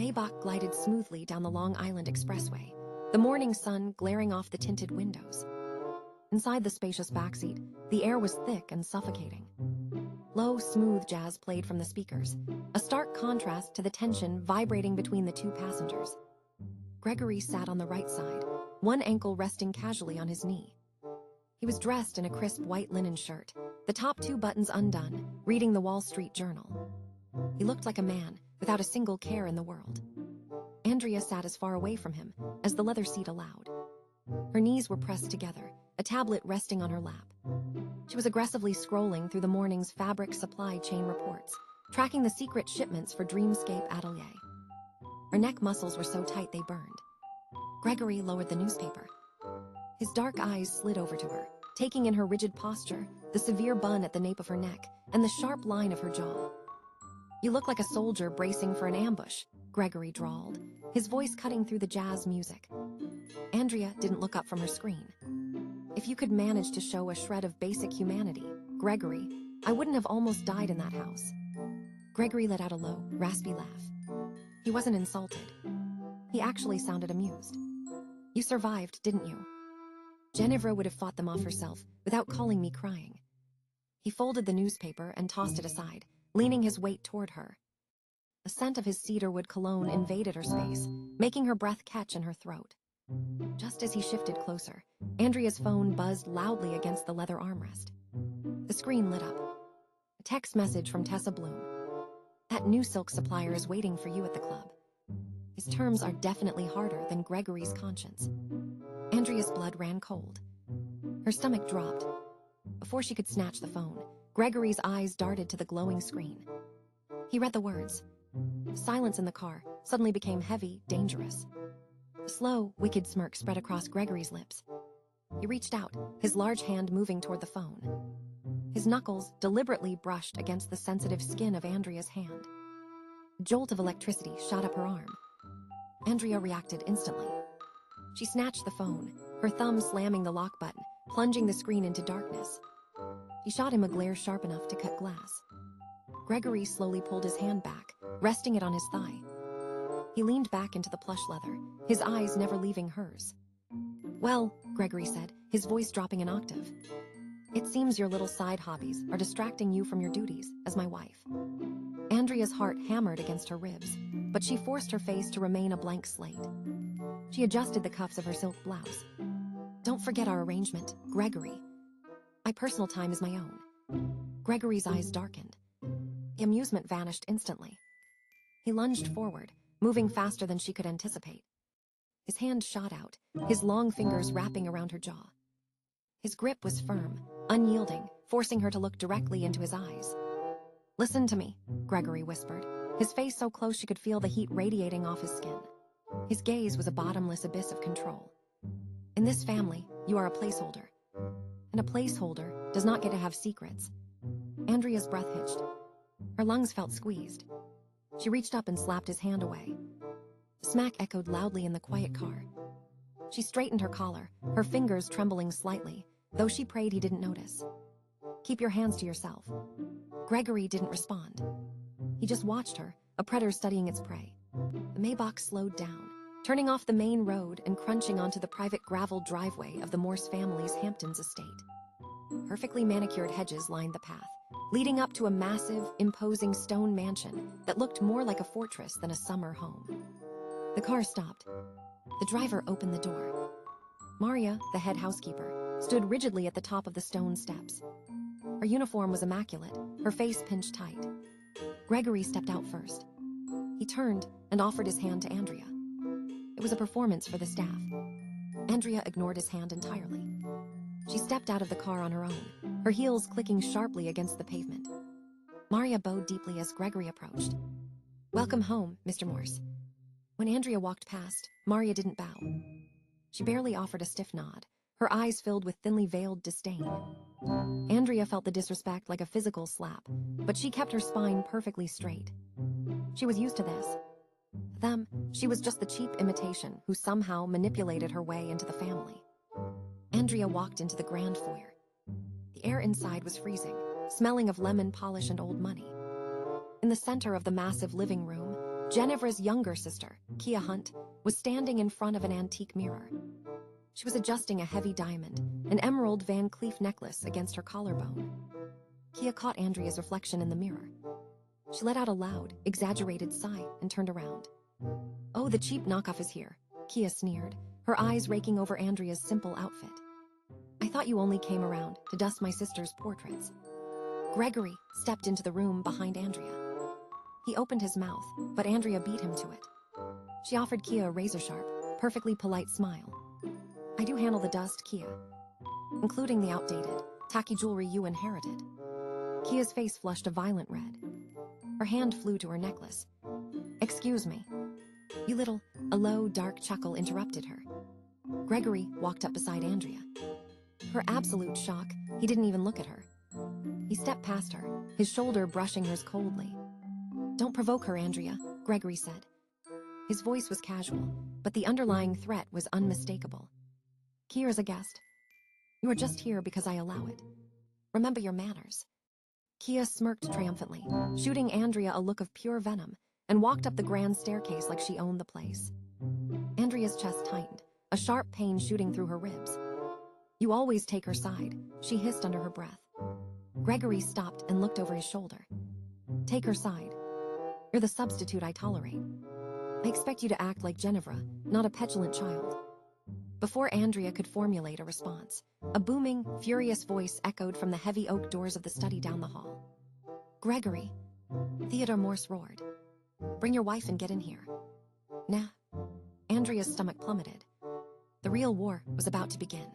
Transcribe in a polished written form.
Maybach glided smoothly down the Long Island Expressway, the morning sun glaring off the tinted windows. Inside the spacious backseat, the air was thick and suffocating. Low, smooth jazz played from the speakers, a stark contrast to the tension vibrating between the two passengers. Gregory sat on the right side, one ankle resting casually on his knee. He was dressed in a crisp white linen shirt, the top two buttons undone, reading the Wall Street Journal. He looked like a man, without a single care in the world. Andrea sat as far away from him as the leather seat allowed. Her knees were pressed together, a tablet resting on her lap. She was aggressively scrolling through the morning's fabric supply chain reports, tracking the secret shipments for Dreamscape Atelier. Her neck muscles were so tight they burned. Gregory lowered the newspaper. His dark eyes slid over to her, taking in her rigid posture, the severe bun at the nape of her neck, and the sharp line of her jaw. "You look like a soldier bracing for an ambush," Gregory drawled, his voice cutting through the jazz music. Andrea didn't look up from her screen. "If you could manage to show a shred of basic humanity, Gregory, I wouldn't have almost died in that house." Gregory let out a low, raspy laugh. He wasn't insulted. He actually sounded amused. "You survived, didn't you? Ginevra would have fought them off herself without calling me crying." He folded the newspaper and tossed it aside, leaning his weight toward her. The scent of his cedarwood cologne invaded her space, making her breath catch in her throat. Just as he shifted closer, Andrea's phone buzzed loudly against the leather armrest. The screen lit up. A text message from Tessa Bloom. "That new silk supplier is waiting for you at the club." His terms are definitely harder than Gregory's conscience. Andrea's blood ran cold. Her stomach dropped. Before she could snatch the phone, Gregory's eyes darted to the glowing screen. He read the words. The silence in the car suddenly became heavy, dangerous. A slow, wicked smirk spread across Gregory's lips. He reached out, his large hand moving toward the phone. His knuckles deliberately brushed against the sensitive skin of Andrea's hand. A jolt of electricity shot up her arm. Andrea reacted instantly. She snatched the phone, her thumb slamming the lock button, plunging the screen into darkness. He shot him a glare sharp enough to cut glass. Gregory slowly pulled his hand back, resting it on his thigh. He leaned back into the plush leather, his eyes never leaving hers. "Well," Gregory said, his voice dropping an octave, "it seems your little side hobbies are distracting you from your duties as my wife." Andrea's heart hammered against her ribs, but she forced her face to remain a blank slate. She adjusted the cuffs of her silk blouse. "Don't forget our arrangement, Gregory. My personal time is my own." Gregory's eyes darkened. The amusement vanished instantly. He lunged forward, moving faster than she could anticipate. His hand shot out, his long fingers wrapping around her jaw. His grip was firm, unyielding, forcing her to look directly into his eyes. "Listen to me," Gregory whispered, his face so close she could feel the heat radiating off his skin. His gaze was a bottomless abyss of control. "In this family, you are a placeholder. And a placeholder does not get to have secrets." Andrea's breath hitched. Her lungs felt squeezed. She reached up and slapped his hand away. The smack echoed loudly in the quiet car. She straightened her collar, her fingers trembling slightly, though she prayed he didn't notice. "Keep your hands to yourself." Gregory didn't respond. He just watched her, a predator studying its prey. The Maybach slowed down, turning off the main road and crunching onto the private gravel driveway of the Morse family's Hamptons estate. Perfectly manicured hedges lined the path, leading up to a massive, imposing stone mansion that looked more like a fortress than a summer home. The car stopped. The driver opened the door. Maria, the head housekeeper, stood rigidly at the top of the stone steps. Her uniform was immaculate, her face pinched tight. Gregory stepped out first. He turned and offered his hand to Andrea. It was a performance for the staff. Andrea ignored his hand entirely. She stepped out of the car on her own, her heels clicking sharply against the pavement. Maria bowed deeply as Gregory approached. "Welcome home, Mr. Morse." When Andrea walked past, Maria didn't bow. She barely offered a stiff nod, her eyes filled with thinly veiled disdain. Andrea felt the disrespect like a physical slap, but she kept her spine perfectly straight. She was used to this. To them, she was just the cheap imitation who somehow manipulated her way into the family. Andrea walked into the grand foyer. The air inside was freezing, smelling of lemon polish and old money. In the center of the massive living room, Ginevra's younger sister, Kia Hunt, was standing in front of an antique mirror. She was adjusting a heavy diamond, an emerald Van Cleef necklace, against her collarbone. Kia caught Andrea's reflection in the mirror. She let out a loud, exaggerated sigh and turned around. "Oh, the cheap knockoff is here," Kia sneered, her eyes raking over Andrea's simple outfit. "I thought you only came around to dust my sister's portraits." Gregory stepped into the room behind Andrea. He opened his mouth, but Andrea beat him to it. She offered Kia a razor-sharp, perfectly polite smile. "I do handle the dust, Kia, including the outdated, tacky jewelry you inherited." Kia's face flushed a violent red. Her hand flew to her necklace. "Excuse me, you little..." A low, dark chuckle interrupted her. Gregory walked up beside Andrea. Her absolute shock, he didn't even look at her. He stepped past her, his shoulder brushing hers coldly. "Don't provoke her, Andrea," Gregory said. His voice was casual, but the underlying threat was unmistakable. "Kia's a guest. You are just here because I allow it. Remember your manners." Kia smirked triumphantly, shooting Andrea a look of pure venom, and walked up the grand staircase like she owned the place. Andrea's chest tightened, a sharp pain shooting through her ribs. "You always take her side," she hissed under her breath. Gregory stopped and looked over his shoulder. "Take her side? You're the substitute I tolerate. I expect you to act like Ginevra, not a petulant child." Before Andrea could formulate a response, a booming, furious voice echoed from the heavy oak doors of the study down the hall. "Gregory," Theodore Morse roared, "bring your wife and get in here." Nah. Andrea's stomach plummeted. The real war was about to begin.